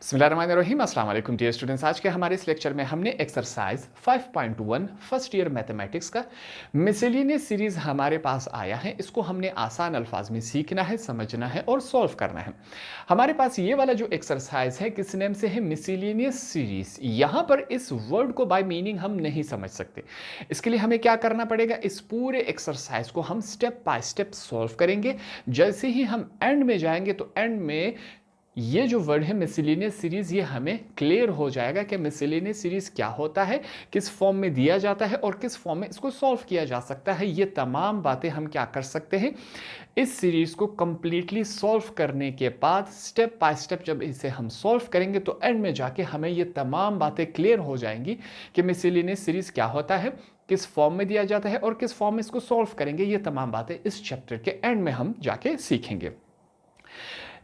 बिस्मिल्लाहिर्रहमानिर्रहीम अस्सलाम वालेकुम डियर स्टूडेंट्स। आज के हमारे इस लेक्चर में हमने एक्सरसाइज 5.1 फर्स्ट ईयर मैथमेटिक्स का मिसेलिनियस सीरीज हमारे पास आया है। इसको हमने आसान अल्फाज में सीखना है, समझना है और सॉल्व करना है। हमारे पास ये वाला जो एक्सरसाइज है किस नेम से है, मिसेलिनियस सीरीज। यहाँ पर इस वर्ड को बाय मीनिंग हम नहीं समझ सकते। इसके लिए हमें क्या करना पड़ेगा, इस पूरे एक्सरसाइज को हम स्टेप बाय स्टेप सॉल्व करेंगे। जैसे ही हम एंड में जाएंगे तो एंड में ये जो वर्ड है मिसेलिनियस सीरीज, ये हमें क्लियर हो जाएगा कि मिसेलिनियस सीरीज क्या होता है, किस फॉर्म में दिया जाता है और किस फॉर्म में इसको सॉल्व किया जा सकता है। ये तमाम बातें हम क्या कर सकते हैं, इस सीरीज को कंप्लीटली सॉल्व करने के बाद स्टेप बाय स्टेप जब इसे हम सॉल्व करेंगे तो एंड में जाके हमें ये तमाम बातें क्लियर हो जाएंगी कि मिसेलिनियस सीरीज क्या होता है, किस फॉर्म में दिया जाता है और किस फॉर्म में इसको सॉल्व करेंगे। ये तमाम बातें इस चैप्टर के एंड में हम जाके सीखेंगे।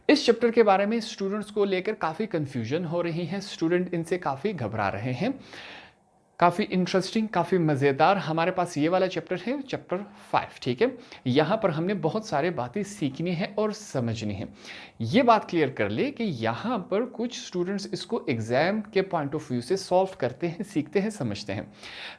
इस चैप्टर के बारे में स्टूडेंट्स को लेकर काफ़ी कंफ्यूजन हो रही है, स्टूडेंट इनसे काफ़ी घबरा रहे हैं। काफ़ी इंटरेस्टिंग, काफ़ी मज़ेदार हमारे पास ये वाला चैप्टर है, चैप्टर 5। ठीक है, यहाँ पर हमने बहुत सारे बातें सीखनी है और समझनी है। ये बात क्लियर कर ले कि यहाँ पर कुछ स्टूडेंट्स इसको एग्जाम के पॉइंट ऑफ व्यू से सॉल्व करते हैं, सीखते हैं, समझते हैं।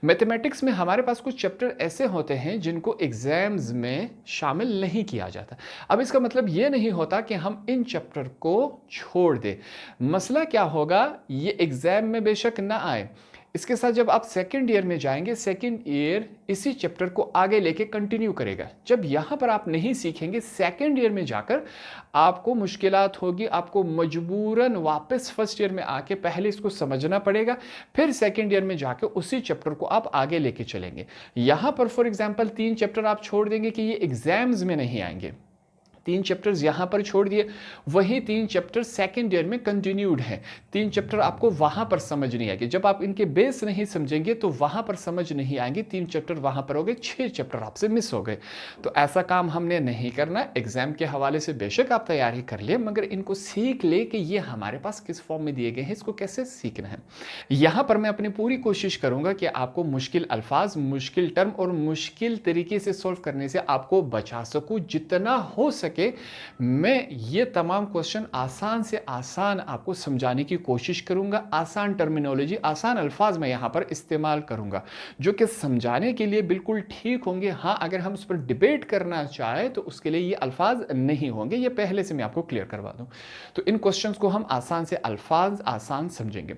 मैथमेटिक्स में हमारे पास कुछ चैप्टर ऐसे होते हैं जिनको एग्जाम्स में शामिल नहीं किया जाता। अब इसका मतलब ये नहीं होता कि हम इन चैप्टर को छोड़ दें। मसला क्या होगा, ये एग्जाम में बेशक ना आए, इसके साथ जब आप सेकेंड ईयर में जाएंगे, सेकेंड ईयर इसी चैप्टर को आगे लेके कंटिन्यू करेगा। जब यहाँ पर आप नहीं सीखेंगे, सेकेंड ईयर में जाकर आपको मुश्किलात होगी, आपको मजबूरन वापस फर्स्ट ईयर में आके पहले इसको समझना पड़ेगा, फिर सेकेंड ईयर में जाकर उसी चैप्टर को आप आगे लेके चलेंगे। यहाँ पर फॉर एग्जाम्पल 3 चैप्टर आप छोड़ देंगे कि ये एग्जाम्स में नहीं आएंगे, 3 चैप्टर्स यहाँ पर छोड़ दिए, वही 3 चैप्टर सेकेंड ईयर में कंटिन्यूड है। 3 चैप्टर आपको वहाँ पर समझ नहीं आएंगे। जब आप इनके बेस नहीं समझेंगे तो वहाँ पर समझ नहीं आएंगे। 3 चैप्टर वहाँ पर हो गए, 6 चैप्टर आपसे मिस हो गए। तो ऐसा काम हमने नहीं करना। एग्जाम के हवाले से बेशक आप तैयारी कर ले, मगर इनको सीख ले कि ये हमारे पास किस फॉर्म में दिए गए हैं, इसको कैसे सीखना है। यहाँ पर मैं अपनी पूरी कोशिश करूँगा कि आपको मुश्किल अल्फाज, मुश्किल टर्म और मुश्किल तरीके से सॉल्व करने से आपको बचा सकूँ। जितना हो सके मैं ये तमाम क्वेश्चन आसान से आसान आपको समझाने की कोशिश करूंगा। आसान टर्मिनोलॉजी, आसान अल्फाज में यहां पर इस्तेमाल करूंगा जो कि समझाने के लिए बिल्कुल ठीक होंगे। हाँ, अगर हम उस पर डिबेट करना चाहें तो उसके लिए ये अल्फाज नहीं होंगे, ये पहले से मैं आपको क्लियर करवा दूं। तो इन क्वेश्चंस को हम आसान से अल्फाज आसान समझेंगे।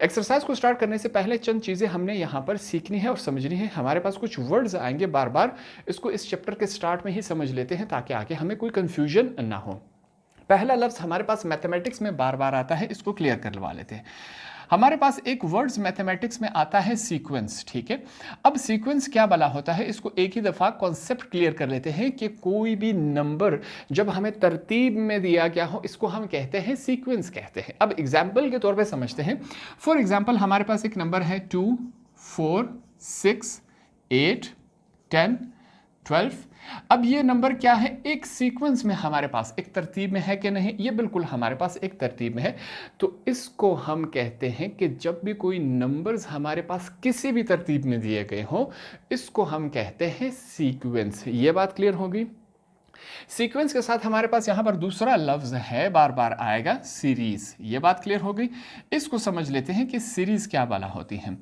एक्सरसाइज को स्टार्ट करने से पहले चंद चीजें हमने यहां पर सीखनी है और समझनी है। हमारे पास कुछ वर्ड्स आएंगे बार बार, इसको इस चैप्टर के स्टार्ट में ही समझ लेते हैं ताकि आगे हमें कोई कंफ्यूजन ना हो। पहला लफ्ज हमारे पास मैथमेटिक्स में बार बार आता है, इसको क्लियर करवा लेते हैं। हमारे पास एक वर्ड्स मैथमेटिक्स में आता है सीक्वेंस। ठीक है, अब सीक्वेंस क्या भला होता है, इसको एक ही दफा कॉन्सेप्ट क्लियर कर लेते हैं कि कोई भी नंबर जब हमें तरतीब में दिया गया हो, इसको हम कहते हैं सीक्वेंस कहते हैं। अब एग्जाम्पल के तौर पे समझते हैं। फॉर एग्जाम्पल हमारे पास एक नंबर है 2, 4, 6, 8, 10, 12। अब ये नंबर क्या है, एक सीक्वेंस में हमारे पास, एक तरतीब में है कि नहीं, ये बिल्कुल हमारे पास एक तरतीब में है। तो इसको हम कहते हैं कि जब भी कोई नंबर्स हमारे पास किसी भी तरतीब में दिए गए हो, इसको हम कहते हैं सीक्वेंस। ये बात क्लियर होगी। सीक्वेंस के साथ हमारे पास यहां पर दूसरा लफ्ज है, बार बार आएगा, सीरीज। ये बात क्लियर हो गई। इसको समझ लेते हैं कि सीरीज क्या वाला होती है।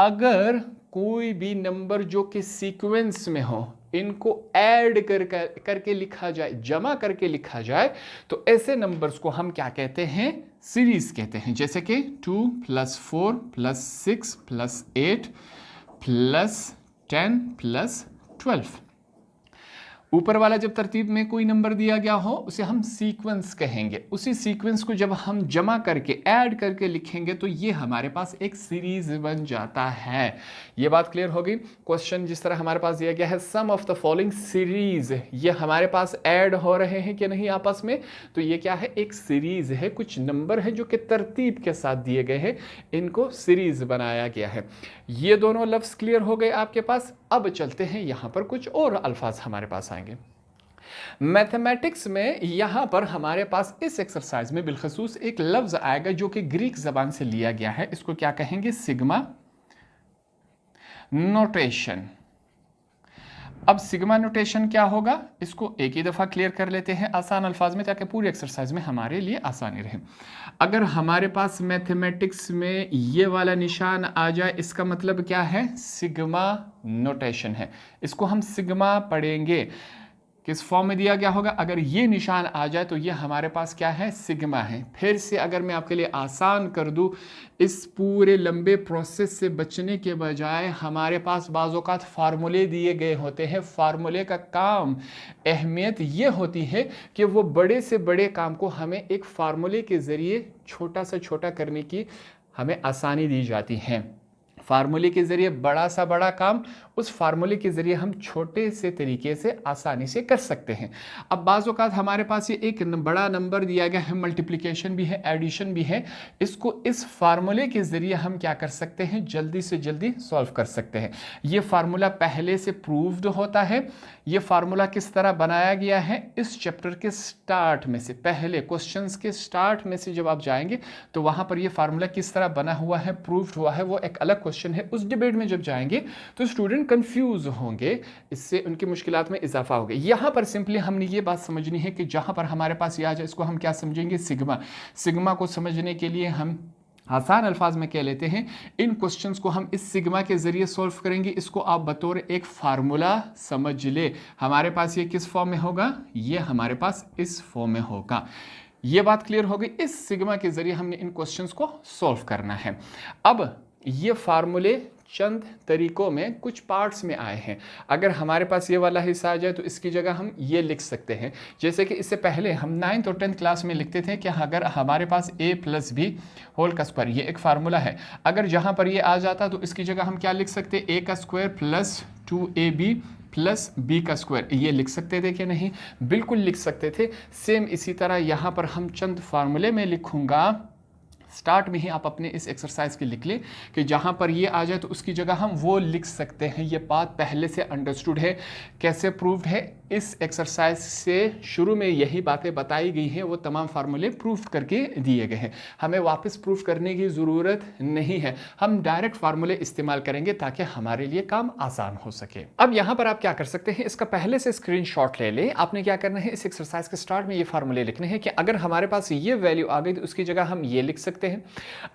अगर कोई भी नंबर जो कि सीक्वेंस में हो, इनको ऐड करके लिखा जाए, जमा करके लिखा जाए, तो ऐसे नंबर्स को हम क्या कहते हैं, सीरीज कहते हैं। जैसे कि 2 + 4 + 6 + 8 + 10 + 12। ऊपर वाला जब तरतीब में कोई नंबर दिया गया हो उसे हम सीक्वेंस कहेंगे। उसी सीक्वेंस को जब हम जमा करके ऐड करके लिखेंगे तो ये हमारे पास एक सीरीज बन जाता है। ये बात क्लियर हो गई। क्वेश्चन जिस तरह हमारे पास दिया गया है, सम ऑफ द फॉलोइंग सीरीज, ये हमारे पास ऐड हो रहे हैं कि नहीं आपस में, तो ये क्या है, एक सीरीज है। कुछ नंबर है जो कि तरतीब के साथ दिए गए हैं, इनको सीरीज बनाया गया है। ये दोनों लफ्ज क्लियर हो गए आपके पास। अब चलते हैं यहां पर कुछ और अल्फाज हमारे पास आएंगे मैथमेटिक्स में। यहां पर हमारे पास इस एक्सरसाइज में बिलखसूस एक लफ्ज आएगा जो कि ग्रीक जबान से लिया गया है। इसको क्या कहेंगे, सिग्मा नोटेशन। अब सिग्मा नोटेशन क्या होगा, इसको एक ही दफ़ा क्लियर कर लेते हैं आसान अल्फाज में, ताकि पूरी एक्सरसाइज में हमारे लिए आसानी रहे। अगर हमारे पास मैथमेटिक्स में ये वाला निशान आ जाए, इसका मतलब क्या है, सिग्मा नोटेशन है। इसको हम सिग्मा पढ़ेंगे, किस फॉर्म में दिया गया होगा, अगर ये निशान आ जाए तो ये हमारे पास क्या है, सिग्मा है। फिर से अगर मैं आपके लिए आसान कर दूं, इस पूरे लंबे प्रोसेस से बचने के बजाय हमारे पास बाज़ औक़ात फार्मूले दिए गए होते हैं। फार्मूले का काम, अहमियत ये होती है कि वो बड़े से बड़े काम को हमें एक फार्मूले के ज़रिए छोटा से छोटा करने की हमें आसानी दी जाती है। फार्मूले के ज़रिए बड़ा सा बड़ा काम, उस फार्मूले के ज़रिए हम छोटे से तरीके से आसानी से कर सकते हैं। अब बाज़ औक़ात हमारे पास ये एक बड़ा नंबर दिया गया है, मल्टीप्लिकेशन भी है, एडिशन भी है, इसको इस फार्मूले के ज़रिए हम क्या कर सकते हैं, जल्दी से जल्दी सॉल्व कर सकते हैं। ये फार्मूला पहले से प्रूव्ड होता है। ये फार्मूला किस तरह बनाया गया है, इस चैप्टर के स्टार्ट में से, पहले क्वेश्चंस के स्टार्ट में से जब आप जाएंगे तो वहाँ पर ये फार्मूला किस तरह बना हुआ है, प्रूव्ड हुआ है, वो एक अलग क्वेश्चन है। उस डिबेट में जब जाएंगे तो स्टूडेंट कंफ्यूज होंगे, इससे उनकी मुश्किलात में इजाफा होगा। यहाँ पर सिंपली हमने ये बात समझनी है कि जहाँ पर हमारे पास ये आ जाए, इसको हम क्या समझेंगे, सिग्मा। सिग्मा को समझने के लिए हम आसान अल्फाज में कह लेते हैं, इन क्वेश्चंस को हम इस सिग्मा के ज़रिए सॉल्व करेंगे। इसको आप बतौर एक फार्मूला समझ ले। हमारे पास ये किस फॉर्म में होगा, ये हमारे पास इस फॉर्म में होगा। ये बात क्लियर हो गई। इस सिग्मा के ज़रिए हमने इन क्वेश्चंस को सॉल्व करना है। अब ये फार्मूले चंद तरीकों में कुछ पार्ट्स में आए हैं। अगर हमारे पास ये वाला हिस्सा आ जाए तो इसकी जगह हम ये लिख सकते हैं, जैसे कि इससे पहले हम 9th और 10th क्लास में लिखते थे कि अगर हमारे पास a + b होल का स्क्वायर, ये एक फार्मूला है, अगर जहाँ पर ये आ जाता तो इसकी जगह हम क्या लिख सकते, a का square plus 2ab plus B का स्क्वायर, ये लिख सकते थे कि नहीं, बिल्कुल लिख सकते थे। सेम इसी तरह यहाँ पर हम चंद फार्मूले में लिखूँगा, स्टार्ट में ही आप अपने इस एक्सरसाइज के लिख लें कि जहाँ पर ये आ जाए तो उसकी जगह हम वो लिख सकते हैं। ये बात पहले से अंडरस्टूड है, कैसे प्रूव्ड है, इस एक्सरसाइज से शुरू में यही बातें बताई गई हैं, वो तमाम फार्मूले प्रूफ करके दिए गए हैं। हमें वापस प्रूफ करने की ज़रूरत नहीं है, हम डायरेक्ट फार्मूले इस्तेमाल करेंगे ताकि हमारे लिए काम आसान हो सके। अब यहाँ पर आप क्या कर सकते हैं, इसका पहले से स्क्रीनशॉट ले लें। आपने क्या करना है, इस एक्सरसाइज के स्टार्ट में ये फार्मूले लिखने हैं कि अगर हमारे पास ये वैल्यू आ गई तो उसकी जगह हम ये लिख सकते हैं,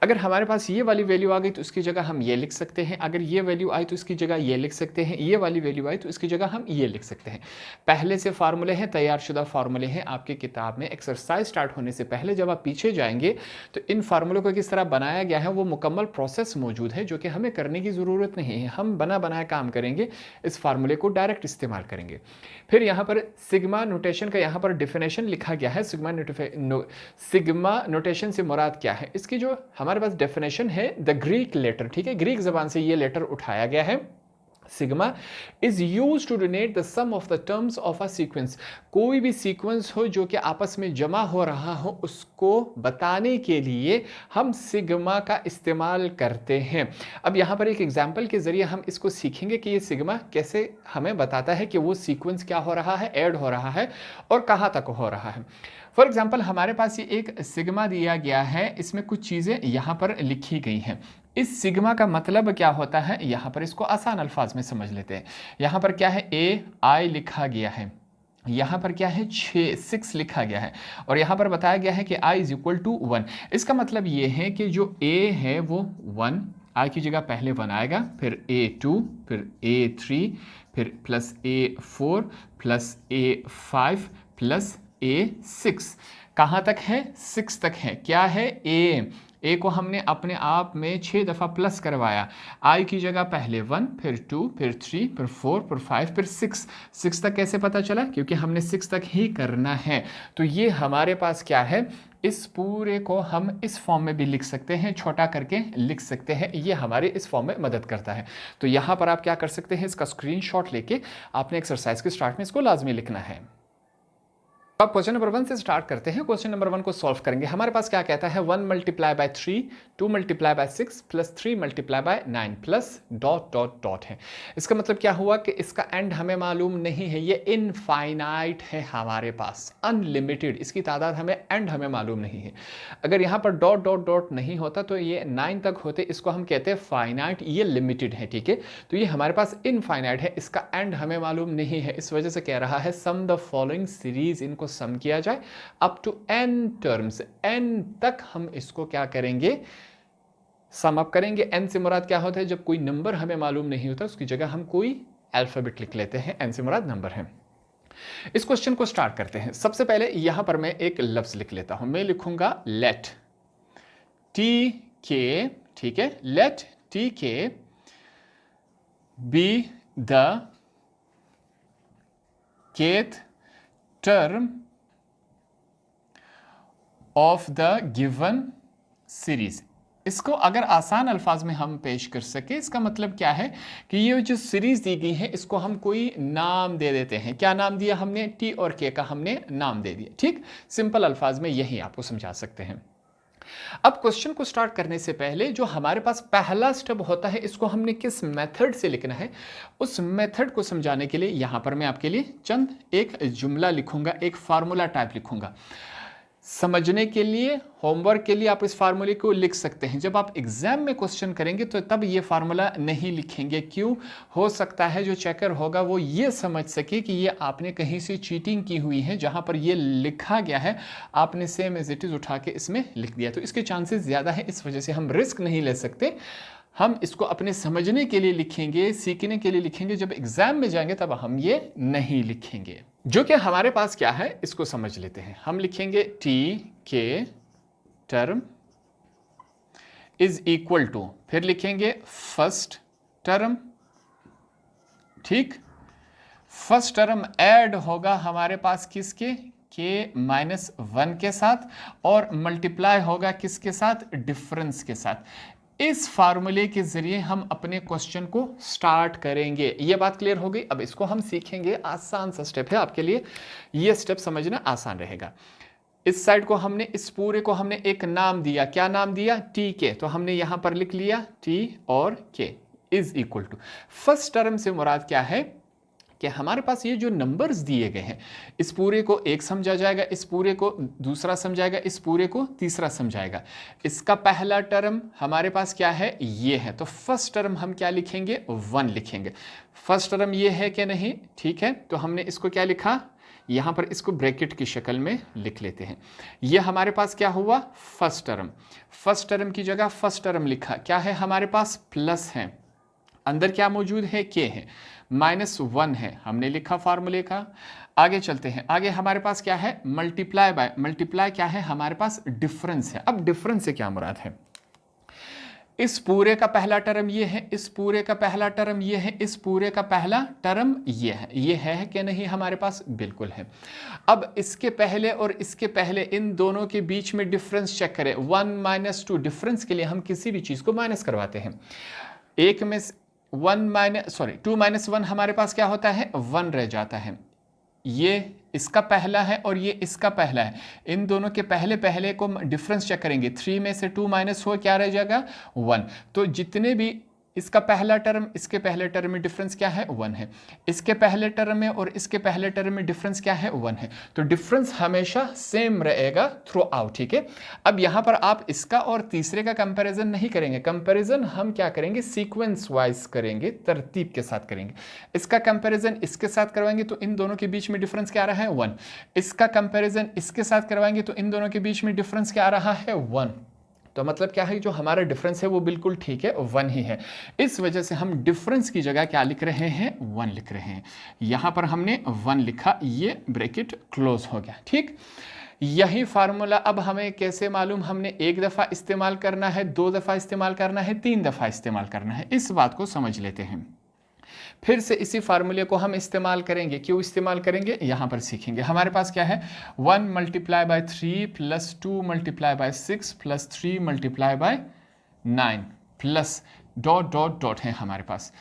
अगर हमारे पास ये वाली वैल्यू आ गई तो उसकी जगह हम ये लिख सकते हैं, अगर ये वैल्यू आई तो इसकी जगह ये लिख सकते हैं, ये वाली वैल्यू आई तो इसकी जगह हम ये लिख सकते हैं। पहले से फार्मूले हैं, तैयारशुदा फार्मूले हैं आपके किताब में। एक्सरसाइज स्टार्ट होने से पहले जब आप पीछे जाएंगे तो इन फार्मूलों को किस तरह बनाया गया है वो मुकम्मल प्रोसेस मौजूद है, जो कि हमें करने की ज़रूरत नहीं है। हम बना बनाया काम करेंगे, इस फार्मूले को डायरेक्ट इस्तेमाल करेंगे। फिर यहाँ पर सिग्मा नोटेशन का यहाँ पर डिफिनेशन लिखा गया है। सिग्मा नोटेशन से मुराद क्या है, इसकी जो हमारे पास डेफिनेशन है, द ग्रीक लेटर, ठीक है, ग्रीक ज़बान से ये लेटर उठाया गया है। Sigma is use to denote the sum of the terms of a sequence. कोई भी सीक्वेंस हो जो कि आपस में जमा हो रहा हो, उसको बताने के लिए हम सिग्मा का इस्तेमाल करते हैं। अब यहाँ पर एक एग्जाम्पल के ज़रिए हम इसको सीखेंगे कि ये सिग्मा कैसे हमें बताता है कि वो सीक्वेंस क्या हो रहा है, ऐड हो रहा है और कहाँ तक हो रहा है। फॉर एग्जाम्पल हमारे पास ये एक सिग्मा दिया गया है, इसमें कुछ चीज़ें यहाँ पर लिखी गई हैं। इस सिग्मा का मतलब क्या होता है, यहाँ पर इसको आसान अल्फाज में समझ लेते हैं। यहाँ पर क्या है, AI लिखा गया है, यहाँ पर क्या है 6 लिखा गया है, और यहाँ पर बताया गया है कि I = 1। इसका मतलब ये है कि जो A है वो 1, I की जगह पहले 1 आएगा, फिर A2, फिर A3, फिर plus A4 plus A5 plus A6। कहाँ तक है, 6 तक है। क्या है, A को हमने अपने आप में 6 दफ़ा प्लस करवाया। I की जगह पहले 1, फिर 2, फिर 3, फिर 4, फिर 5, फिर 6 तक कैसे पता चला, क्योंकि हमने 6 तक ही करना है। तो ये हमारे पास क्या है, इस पूरे को हम इस फॉर्म में भी लिख सकते हैं, छोटा करके लिख सकते हैं, ये हमारे इस फॉर्म में मदद करता है। तो यहाँ पर आप क्या कर सकते हैं, इसका स्क्रीनशॉट लेके आपने एक्सरसाइज के स्टार्ट में इसको लाजमी लिखना है। अब क्वेश्चन नंबर 1 से स्टार्ट करते हैं। क्वेश्चन नंबर 1 को सॉल्व करेंगे। हमारे पास क्या कहता है, 1 multiply by 3, 2 multiply by 6 plus 3 multiply by 9 plus dot dot dot है। इसका मतलब क्या हुआ कि इसका एंड हमें मालूम नहीं है, ये इनफाइनाइट है हमारे पास, अनलिमिटेड, इसकी तादाद हमें एंड हमें मालूम नहीं है। अगर यहाँ पर डॉट डॉट डॉट नहीं होता तो ये 9 तक होते, इसको हम कहते हैं फाइनाइट, ये लिमिटेड है, ठीक है। तो ये हमारे पास इनफाइनाइट है, इसका एंड हमें मालूम नहीं है, इस वजह से कह रहा है सम द फॉलोइंग सीरीज, इनको सम किया जाए up to n terms, n तक हम इसको क्या करेंगे, सम अप करेंगे। n से मुराद क्या होता है, जब कोई नंबर हमें मालूम नहीं होता उसकी जगह हम कोई अल्फाबेट लिख लेते हैं, n से मुराद नंबर है। इस क्वेश्चन को स्टार्ट करते हैं। सबसे पहले यहां पर मैं एक लफ्ज लिख लेता हूं, मैं लिखूंगा लेट टी के, ठीक है, लेट टी के be the kth term of the given series. इसको अगर आसान अल्फाज में हम पेश कर सके, इसका मतलब क्या है कि ये जो सीरीज दी गई है इसको हम कोई नाम दे देते हैं। क्या नाम दिया हमने, टी और के का हमने नाम दे दिया, ठीक। सिंपल अल्फाज में यही आपको समझा सकते हैं। अब क्वेश्चन को स्टार्ट करने से पहले जो हमारे पास पहला स्टेप होता है, इसको हमने किस मेथड से लिखना है, उस मेथड को समझाने के लिए यहां पर मैं आपके लिए चंद एक जुमला लिखूंगा, एक फार्मूला टाइप लिखूंगा। समझने के लिए, होमवर्क के लिए आप इस फार्मूले को लिख सकते हैं। जब आप एग्जाम में क्वेश्चन करेंगे तो तब ये फार्मूला नहीं लिखेंगे। क्यों? हो सकता है जो चेकर होगा वो ये समझ सके कि ये आपने कहीं से चीटिंग की हुई है, जहां पर ये लिखा गया है आपने सेम एज इट इज उठा के इसमें लिख दिया, तो इसके चांसेस ज़्यादा है। इस वजह से हम रिस्क नहीं ले सकते, हम इसको अपने समझने के लिए लिखेंगे, सीखने के लिए लिखेंगे। जब एग्जाम में जाएंगे तब हम ये नहीं लिखेंगे। जो कि हमारे पास क्या है इसको समझ लेते हैं। हम लिखेंगे टी के टर्म इज इक्वल टू, फिर लिखेंगे फर्स्ट टर्म, ठीक। फर्स्ट टर्म ऐड होगा हमारे पास किसके, के माइनस 1 के साथ, और मल्टीप्लाई होगा किसके साथ, डिफरेंस के साथ। इस फार्मूले के जरिए हम अपने क्वेश्चन को स्टार्ट करेंगे। ये बात क्लियर हो गई। अब इसको हम सीखेंगे, आसान सा स्टेप है आपके लिए, ये स्टेप समझना आसान रहेगा। इस साइड को हमने, इस पूरे को हमने एक नाम दिया, क्या नाम दिया, टी के, तो हमने यहां पर लिख लिया टी और K is equal to. First term से मुराद क्या है कि हमारे पास ये जो नंबर्स दिए गए हैं, इस पूरे को एक समझा जाएगा, इस पूरे को दूसरा समझाएगा, इस पूरे को तीसरा समझाएगा। इसका पहला टर्म हमारे पास क्या है, ये है, तो फर्स्ट टर्म हम क्या लिखेंगे, 1 लिखेंगे। फर्स्ट टर्म ये है कि नहीं, ठीक है, तो हमने इसको क्या लिखा, यहां पर इसको ब्रैकेट की शक्ल में लिख लेते हैं। ये हमारे पास क्या हुआ, फर्स्ट टर्म। फर्स्ट टर्म की जगह फर्स्ट टर्म लिखा, क्या है हमारे पास, प्लस है, अंदर क्या मौजूद है, के है, -1 है, हमने लिखा फार्मूले का। आगे चलते हैं, आगे हमारे पास क्या है, मल्टीप्लाई बाय, मल्टीप्लाई क्या है हमारे पास, डिफरेंस है। अब डिफरेंस से क्या मुराद है, इस पूरे का पहला टर्म ये है, इस पूरे का पहला टर्म ये है, इस पूरे का पहला टर्म ये है। ये है कि नहीं हमारे पास, बिल्कुल है। अब इसके पहले और इसके पहले इन दोनों के बीच में डिफरेंस चेक करें, 1 - 2। डिफरेंस के लिए हम किसी भी चीज को माइनस करवाते हैं। एक में 2 - 1 हमारे पास क्या होता है, 1 रह जाता है। ये इसका पहला है और ये इसका पहला है, इन दोनों के पहले पहले को डिफरेंस चेक करेंगे, 3 में से 2 माइनस हो, क्या रह जाएगा, 1। तो जितने भी इसका पहला टर्म, इसके पहले टर्म में डिफरेंस क्या है, 1 है। इसके पहले टर्म में और इसके पहले टर्म में डिफरेंस क्या है, 1 है। तो डिफरेंस हमेशा सेम रहेगा थ्रू आउट, ठीक है। अब यहां पर आप इसका और तीसरे का कंपैरिजन नहीं करेंगे, कंपैरिजन हम क्या करेंगे, सीक्वेंस वाइज करेंगे, तरतीब के साथ करेंगे। इसका कंपैरिजन इसके साथ करवाएंगे तो इन दोनों के बीच में डिफरेंस क्या आ रहा है, 1। इसका कंपैरिजन इसके साथ करवाएंगे तो इन दोनों के बीच में डिफरेंस क्या आ रहा है, 1। तो मतलब क्या है, जो हमारा डिफरेंस है वो बिल्कुल ठीक है, 1 ही है। इस वजह से हम डिफरेंस की जगह क्या लिख रहे हैं, 1 लिख रहे हैं। यहां पर हमने 1 लिखा, ये ब्रैकेट क्लोज हो गया, ठीक। यही फार्मूला अब हमें कैसे मालूम, हमने एक दफा इस्तेमाल करना है, 2 दफा इस्तेमाल करना है, 3 दफा इस्तेमाल करना है। इस बात को समझ लेते हैं। फिर से इसी फार्मूले को हम इस्तेमाल करेंगे। क्यों इस्तेमाल करेंगे, यहां पर सीखेंगे। हमारे पास क्या है, 1 × 3 plus 2 × 6 plus 3 × 9 plus dot dot dot है हमारे पास।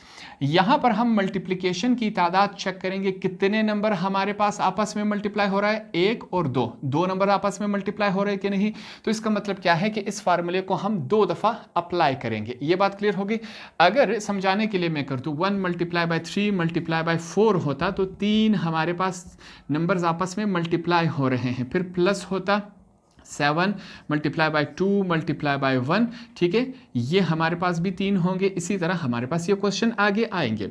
यहाँ पर हम मल्टीप्लिकेशन की तादाद चेक करेंगे, कितने नंबर हमारे पास आपस में मल्टीप्लाई हो रहा है, 1 और 2, दो नंबर आपस में मल्टीप्लाई हो रहे हैं कि नहीं। तो इसका मतलब क्या है कि इस फार्मूले को हम 2 दफ़ा अप्लाई करेंगे। ये बात क्लियर होगी। अगर समझाने के लिए मैं कर दूँ 1 मल्टीप्लाई बाय 3 मल्टीप्लाई बाय 4 होता तो 3 हमारे पास नंबर्स आपस में मल्टीप्लाई हो रहे हैं, फिर प्लस होता 7 मल्टीप्लाई बाय 2 मल्टीप्लाई बाय 1, ठीक है, ये हमारे पास भी 3 होंगे। इसी तरह हमारे पास ये क्वेश्चन आगे आएंगे।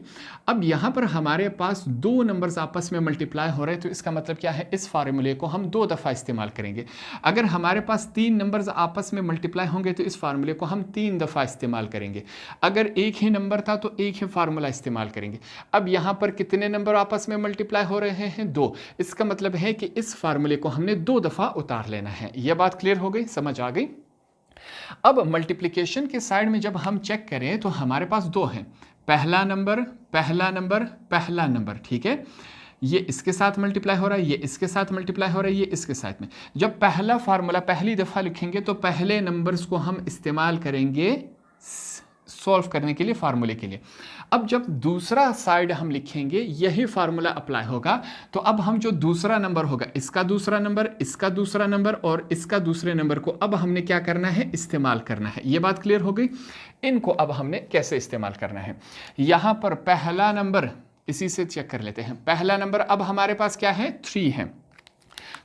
अब यहाँ पर हमारे पास 2 नंबर्स आपस में मल्टीप्लाई हो रहे हैं, तो इसका मतलब क्या है, इस फार्मूले को हम 2 दफ़ा इस्तेमाल करेंगे। अगर हमारे पास 3 नंबर्स आपस में मल्टीप्लाई होंगे तो इस फार्मूले को हम 3 दफ़ा इस्तेमाल करेंगे। अगर एक ही नंबर था तो एक ही फार्मूला इस्तेमाल करेंगे। अब यहाँ पर कितने नंबर आपस में मल्टीप्लाई हो रहे हैं, 2। इसका मतलब है कि इस फार्मूले को हमने 2 दफ़ा उतार लेना है। यह बात क्लियर हो गई, समझ आ गई। अब मल्टीप्लिकेशन के साइड में जब हम चेक करें तो हमारे पास 2 हैं, पहला नंबर पहला नंबर पहला नंबर, ठीक है, ये इसके साथ मल्टीप्लाई हो रहा है, ये इसके साथ मल्टीप्लाई हो रहा है, ये इसके साथ में। जब पहला फार्मूला पहली दफ़ा लिखेंगे तो पहले नंबर्स को हम इस्तेमाल करेंगे सॉल्व करने के लिए, फार्मूले के लिए। अब जब दूसरा साइड हम लिखेंगे यही फार्मूला अप्लाई होगा, तो अब हम जो दूसरा नंबर होगा, इसका दूसरा नंबर, इसका दूसरा नंबर और इसका दूसरे नंबर को अब हमने क्या करना है, इस्तेमाल करना है। ये बात क्लियर हो गई। इनको अब हमने कैसे इस्तेमाल करना है, यहां पर पहला नंबर इसी से चेक कर लेते हैं। पहला नंबर अब हमारे पास क्या है, 3 है,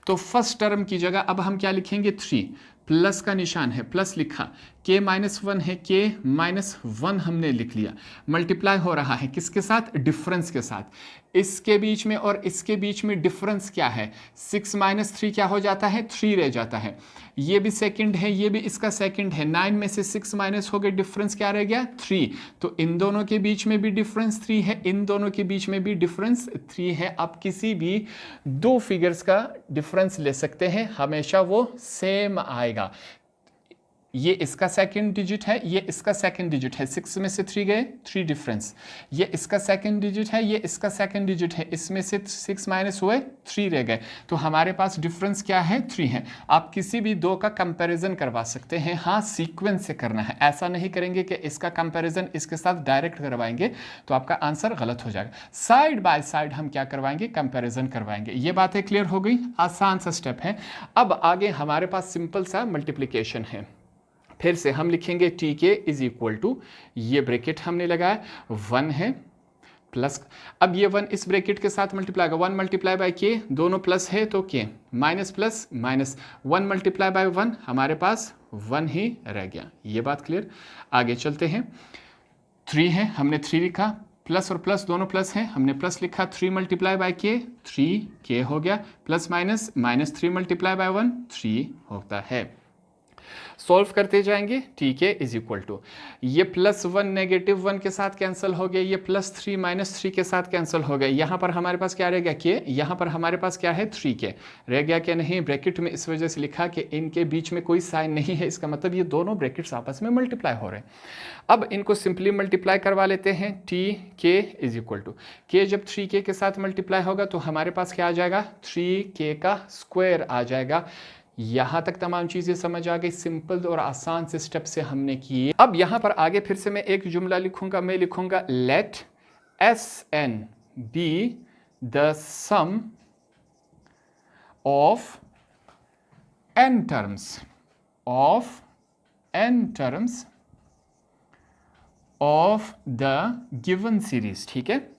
तो फर्स्ट टर्म की जगह अब हम क्या लिखेंगे, 3, प्लस का निशान है, प्लस लिखा, k-1 है, k-1 हमने लिख लिया। मल्टीप्लाई हो रहा है किसके साथ, डिफरेंस के साथ। इसके बीच में और इसके बीच में डिफरेंस क्या है, 6 - 3 क्या हो जाता है, 3 रह जाता है। ये भी सेकंड है, ये भी इसका सेकंड है, 9 में से 6 माइनस हो गए, डिफरेंस क्या रह गया, 3। तो इन दोनों के बीच में भी डिफरेंस 3 है, इन दोनों के बीच में भी डिफरेंस 3 है। आप किसी भी 2 फिगर्स का डिफरेंस ले सकते हैं, हमेशा वो सेम आएगा। ये इसका सेकंड डिजिट है, ये इसका सेकंड डिजिट है, 6 में से 3 गए, 3 डिफरेंस। ये इसका सेकंड डिजिट है, ये इसका सेकंड डिजिट है, इसमें से 6 माइनस हुए, 3 रह गए। तो हमारे पास डिफरेंस क्या है, 3 है। आप किसी भी 2 का कंपैरिजन करवा सकते हैं, हाँ सीक्वेंस से करना है। ऐसा नहीं करेंगे कि इसका कंपैरिजन इसके साथ डायरेक्ट करवाएंगे तो आपका आंसर गलत हो जाएगा। साइड बाय साइड हम क्या करवाएंगे, कंपैरिजन करवाएंगे। ये बातें क्लियर हो गई, आसान सा स्टेप है। अब आगे हमारे पास सिंपल सा मल्टीप्लिकेशन है। फिर से हम लिखेंगे टी के इज इक्वल टू, ये ब्रैकेट हमने लगाया, 1 है प्लस, अब ये 1 इस ब्रैकेट के साथ मल्टीप्लाई होगा, 1 मल्टीप्लाई बाय के, दोनों प्लस है तो के, minus plus minus, 1 multiply by 1 हमारे पास 1 ही रह गया। ये बात क्लियर। आगे चलते हैं, 3 है, हमने 3 लिखा, प्लस और प्लस दोनों प्लस है, हमने प्लस लिखा, 3 मल्टीप्लाई बाय के, 3 के हो गया, plus minus minus 3 multiply by 1 3 होता है। सॉल्व करते जाएंगे, ठीक है, इज इक्वल टू, ये +1 -1 के साथ कैंसिल हो गया, ये +3 -3 के साथ कैंसिल हो गया। यहाँ पर हमारे पास क्या रह गया, के, यहाँ पर हमारे पास क्या है, 3 के रह गया क्या, नहीं, ब्रैकेट में इस वजह से लिखा कि इनके बीच में कोई साइन नहीं है, इसका मतलब ये दोनों ब्रैकेट्स आपस में मल्टीप्लाई हो रहे हैं। अब इनको सिंपली मल्टीप्लाई करवा लेते हैं, टी के इज इक्वल टू, के जब 3k के साथ मल्टीप्लाई होगा तो हमारे पास क्या आ जाएगा, 3k का स्क्वायर आ जाएगा। यहां तक तमाम चीजें समझ आ गई, सिंपल और आसान से स्टेप से हमने किए। अब यहां पर आगे फिर से मैं एक जुमला लिखूंगा, मैं लिखूंगा let Sn be the sum of n terms of the given series, ठीक है।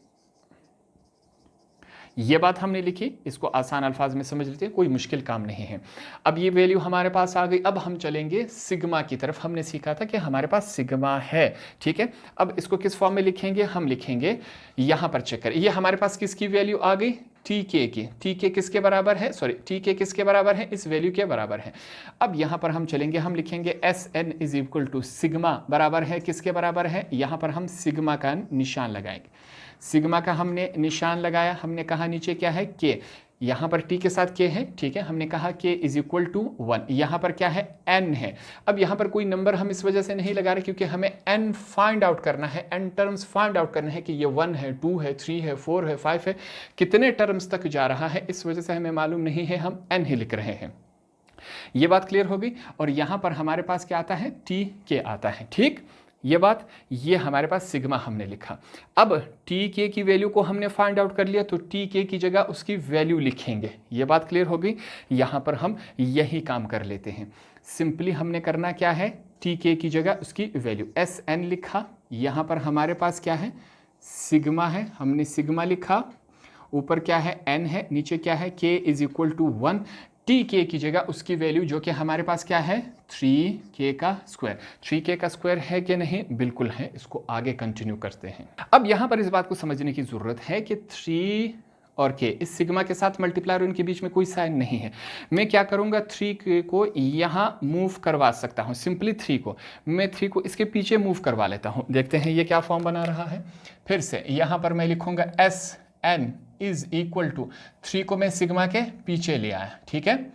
ये बात हमने लिखी, इसको आसान अल्फाज में समझ लेते हैं, कोई मुश्किल काम नहीं है। अब ये वैल्यू हमारे पास आ गई, अब हम चलेंगे सिग्मा की तरफ। हमने सीखा था कि हमारे पास सिग्मा है, ठीक है। अब इसको किस फॉर्म में लिखेंगे, हम लिखेंगे, यहां पर चेक करें, ये हमारे पास किसकी वैल्यू आ गई, टी के की। टी के किसके बराबर है, सॉरी, टी के किसके बराबर है, इस वैल्यू के बराबर है। अब यहां पर हम चलेंगे, हम लिखेंगे Sn is equal to, sigma बराबर है किसके बराबर है, यहां पर हम सिग्मा का निशान लगाएंगे। सिग्मा का हमने निशान लगाया, हमने कहा नीचे क्या है, के, यहाँ पर टी के साथ के है, ठीक है, हमने कहा के इज इक्वल टू 1, यहाँ पर क्या है, n है। अब यहाँ पर कोई नंबर हम इस वजह से नहीं लगा रहे क्योंकि हमें n फाइंड आउट करना है, n टर्म्स फाइंड आउट करना है कि ये 1 है, 2 है, 3 है, 4 है, 5 है, कितने टर्म्स तक जा रहा है, इस वजह से हमें मालूम नहीं है, हम n ही लिख रहे हैं। ये बात क्लियर हो गई। और यहाँ पर हमारे पास क्या आता है, टी के आता है, ठीक। ये बात, ये हमारे पास सिग्मा हमने लिखा। अब टी के की वैल्यू को हमने फाइंड आउट कर लिया, तो टी के की जगह उसकी वैल्यू लिखेंगे। ये बात क्लियर हो गई। यहाँ पर हम यही काम कर लेते हैं। सिंपली हमने करना क्या है, टी के की जगह उसकी वैल्यू एस एन लिखा। यहाँ पर हमारे पास क्या है, सिग्मा है, हमने सिग्मा लिखा। ऊपर क्या है, एन है, नीचे क्या है, के इज इक्वल टू 1। टी के की जगह उसकी वैल्यू जो कि हमारे पास क्या है, 3k का स्क्वायर। 3k का स्क्वायर है कि नहीं, बिल्कुल है। इसको आगे कंटिन्यू करते हैं। अब यहाँ पर इस बात को समझने की ज़रूरत है कि 3 और k इस सिग्मा के साथ मल्टीप्लाई, उनके बीच में कोई साइन नहीं है। मैं क्या करूँगा, 3k को यहाँ मूव करवा सकता हूँ। सिंपली 3 को मैं 3 को इसके पीछे मूव करवा लेता हूँ। देखते हैं ये क्या फॉर्म बना रहा है। फिर से यहाँ पर मैं लिखूँगा S N is equal to 3 को मैं सिग्मा के पीछे ले आया, ठीक है।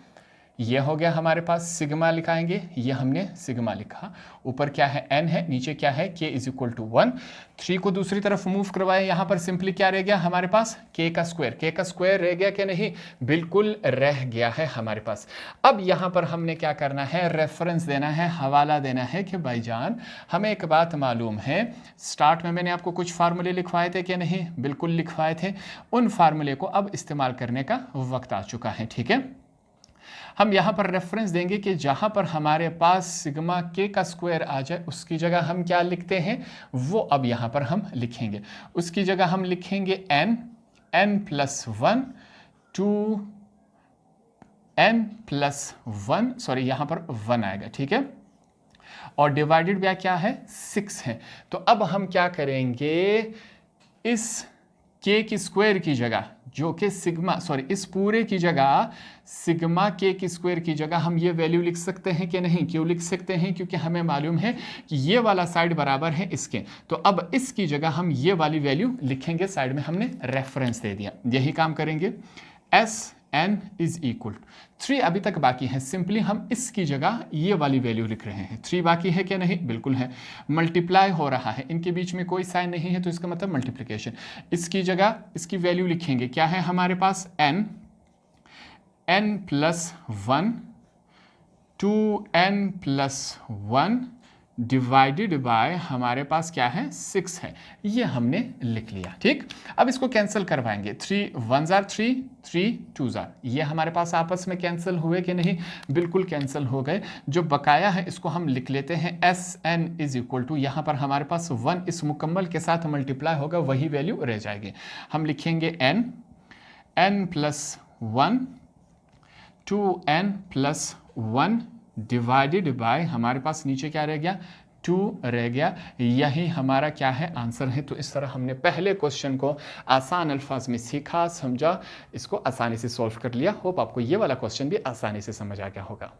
ये हो गया हमारे पास, सिग्मा लिखाएंगे, ये हमने सिग्मा लिखा। ऊपर क्या है, n है, नीचे क्या है, k इज इक्वल टू 1। 3 को दूसरी तरफ मूव करवाए, यहाँ पर सिंपली क्या रह गया हमारे पास, k का स्क्वायर। k का स्क्वायर रह गया कि नहीं, बिल्कुल रह गया है हमारे पास। अब यहाँ पर हमने क्या करना है, रेफरेंस देना है, हवाला देना है कि भाईजान हमें एक बात मालूम है, स्टार्ट में मैंने आपको कुछ फार्मूले लिखवाए थे कि नहीं, बिल्कुल लिखवाए थे। उन फार्मूले को अब इस्तेमाल करने का वक्त आ चुका है, ठीक है। हम यहाँ पर रेफरेंस देंगे कि जहाँ पर हमारे पास सिग्मा के का स्क्वायर आ जाए, उसकी जगह हम क्या लिखते हैं, वो अब यहाँ पर हम लिखेंगे। उसकी जगह हम लिखेंगे n plus 1 to n plus 1, sorry यहाँ पर 1 आएगा, ठीक है। और डिवाइडेड बाय क्या है, 6 है। तो अब हम क्या करेंगे, इस k की स्क्वायर की जगह जो कि सिग्मा, सॉरी इस पूरे की जगह सिग्मा के की स्क्वायर की जगह हम ये वैल्यू लिख सकते हैं कि नहीं। क्यों लिख सकते हैं, क्योंकि हमें मालूम है कि ये वाला साइड बराबर है इसके। तो अब इसकी जगह हम ये वाली वैल्यू लिखेंगे, साइड में हमने रेफरेंस दे दिया। यही काम करेंगे। एस एन इज इक्वल 3 अभी तक बाकी है, सिंपली हम इसकी जगह ये वाली वैल्यू लिख रहे हैं। 3 बाकी है क्या नहीं, बिल्कुल है। मल्टीप्लाई हो रहा है, इनके बीच में कोई साइन नहीं है, तो इसका मतलब मल्टीप्लिकेशन। इसकी जगह इसकी वैल्यू लिखेंगे, क्या है हमारे पास, n plus 1 to n plus 1 divided by हमारे पास क्या है, 6 है। ये हमने लिख लिया, ठीक। अब इसको कैंसिल करवाएंगे। 3 1 जार 3, 3 2 जार, ये हमारे पास आपस में कैंसिल हुए कि नहीं, बिल्कुल कैंसिल हो गए। जो बकाया है इसको हम लिख लेते हैं, S N is equal to, यहाँ पर हमारे पास 1 इस मुकम्मल के साथ मल्टीप्लाई होगा, वही वैल्यू रह जाएगी। हम लिखेंगे n plus 1 to n plus 1 divided by हमारे पास नीचे क्या रह गया, 2 रह गया। यही हमारा क्या है, आंसर है। तो इस तरह हमने पहले क्वेश्चन को आसान अल्फाज में सीखा, समझा, इसको आसानी से सॉल्व कर लिया। होप आपको ये वाला क्वेश्चन भी आसानी से समझ आ गया होगा।